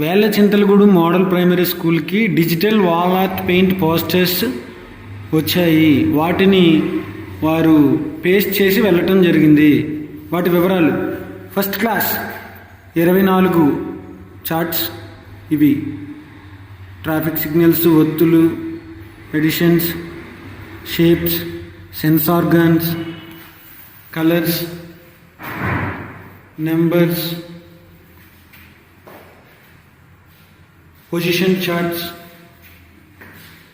వేళ్ళచింతలగూడు model primary స్కూల్కి digital wall art paint posters వచ్చాయి. వాటిని వారు పేస్ట్ చేసి వెళ్ళటం జరిగింది. వాటి వివరాలు: ఫస్ట్ క్లాస్ 24 చార్ట్స్. ఇవి ట్రాఫిక్ సిగ్నల్స్, ఒత్తులు, editions, shapes, sense organs, colours, numbers, position charts,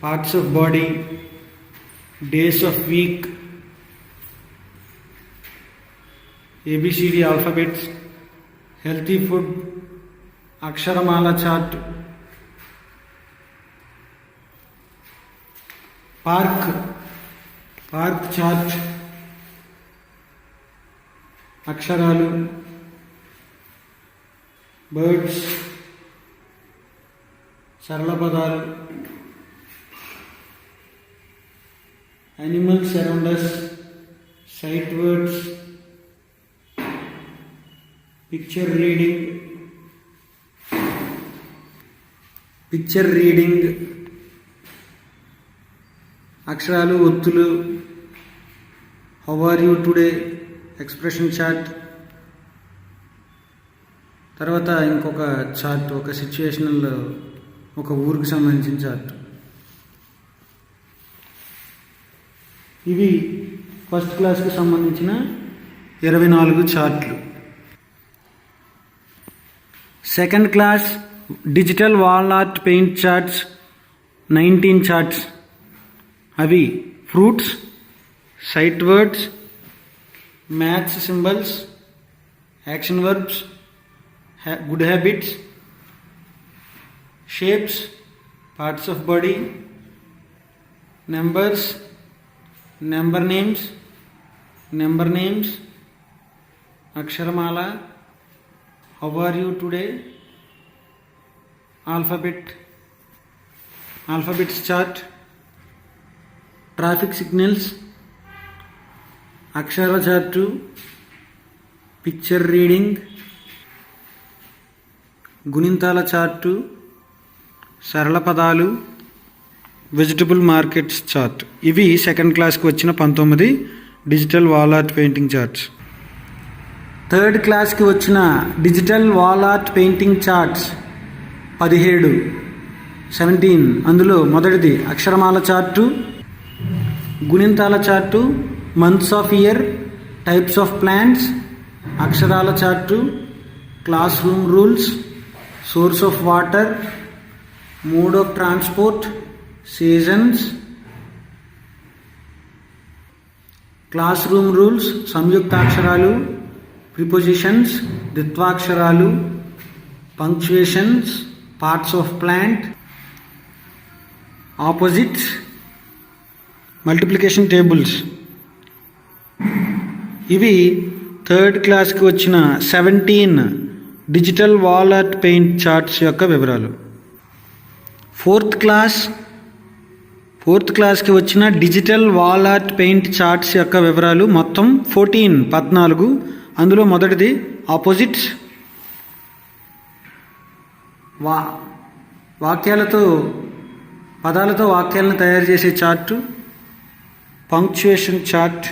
parts of body, days of week, ABCD alphabets, healthy food, Aksharamala chart, park chart, Aksharalu, birds, సరళ పదాలు, animals around us, sight words, picture reading, అక్షరాలు, ఒత్తులు, how are you today, expression chart. తర్వాత ఇంకొక chart, ఒక situational, ఒక ఊరికి సంబంధించిన చార్ట్. ఇవి ఫస్ట్ క్లాస్కి సంబంధించిన 24 చార్ట్లు. Second class digital wall art paint charts 19 charts. అవి fruits, sight words, maths symbols, action verbs, good habits, shapes, parts of body, numbers, number names, Aksharamala, how are you today, alphabets chart, traffic signals, Akshara chart, picture reading, Gunintala chart, సరళ పదాలు, vegetable markets chart. ఇవి second క్లాస్కి వచ్చిన 19 digital wall art painting charts. Third క్లాస్కి వచ్చిన digital wall art painting charts 17. అందులో మొదటిది అక్షరమాల చార్టు, గుణింతాల chart, months of year, types of plants, అక్షరాల chart, class room rules, source of water, mode of transport, seasons, classroom rules, సంయుక్తాక్షరాలు, prepositions, ద్విత్వాక్షరాలు, punctuations, parts of plant, opposites, multiplication tables. ఇవి third క్లాస్కి వచ్చిన 17 digital wall art paint charts యొక్క వివరాలు. Fourth క్లాస్కి వచ్చిన digital wall art paint charts యొక్క వివరాలు మొత్తం 14. అందులో మొదటిది ఆపోజిట్స్, పదాలతో వాక్యాలను తయారు చేసే chart, punctuation chart,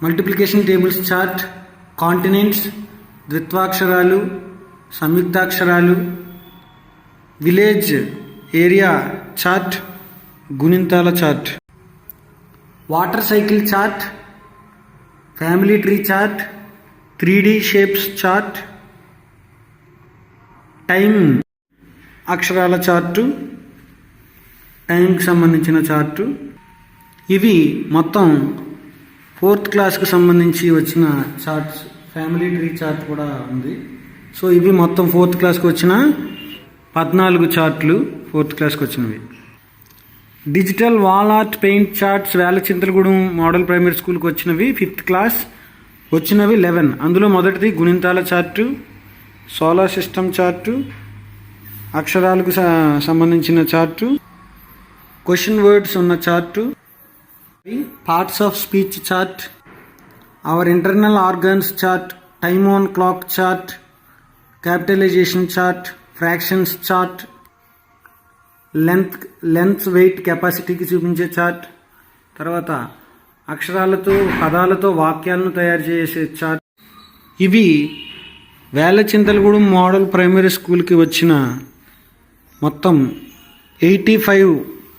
multiplication tables chart, continents, ద్విత్వాక్షరాలు, సంయుక్తాక్షరాలు, విలేజ్ ఏరియా చార్ట్, గుణింతాల chart, water cycle chart, family tree chart, 3D shapes chart, time అక్షరాల చార్టు, టైంకి సంబంధించిన చార్టు. ఇవి మొత్తం ఫోర్త్ క్లాస్కి సంబంధించి వచ్చిన చార్ట్స్. ఫ్యామిలీ ట్రీ చార్ట్ కూడా ఉంది. సో ఇవి మొత్తం ఫోర్త్ క్లాస్కి వచ్చిన 14 చార్ట్లు, ఫోర్త్ క్లాస్కి వచ్చినవి. Digital wall art paint charts Vellachintalagudem model primary స్కూల్కి వచ్చినవి ఫిఫ్త్ క్లాస్ వచ్చినవి 11. అందులో మొదటిది గుణింతాల చార్టు, సోలార్ సిస్టమ్ చార్టు, అక్షరాలకు సంబంధించిన చార్టు, క్వశ్చన్ వర్డ్స్ ఉన్న chart, parts of speech chart, our internal organs chart, time on clock chart, capitalization chart, fractions chart, length weight కెపాసిటీకి చూపించే చార్ట్, తర్వాత అక్షరాలతో పదాలతో వాక్యాలను తయారు చేసే చార్ట్. ఇవి వేలచింతలగూడెం మోడల్ ప్రైమరీ స్కూల్కి వచ్చిన మొత్తం 85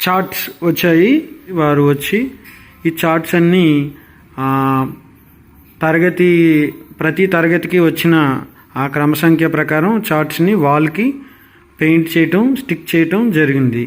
చార్ట్స్ వచ్చాయి. వారు వచ్చి ఈ చార్ట్స్ అన్నీ ప్రతి తరగతికి వచ్చిన ఆ క్రమ సంఖ్య ప్రకారం చార్ట్స్ని వాల్కి పెయింట్ చేయటం, స్టిక్ చేయటం జరిగింది.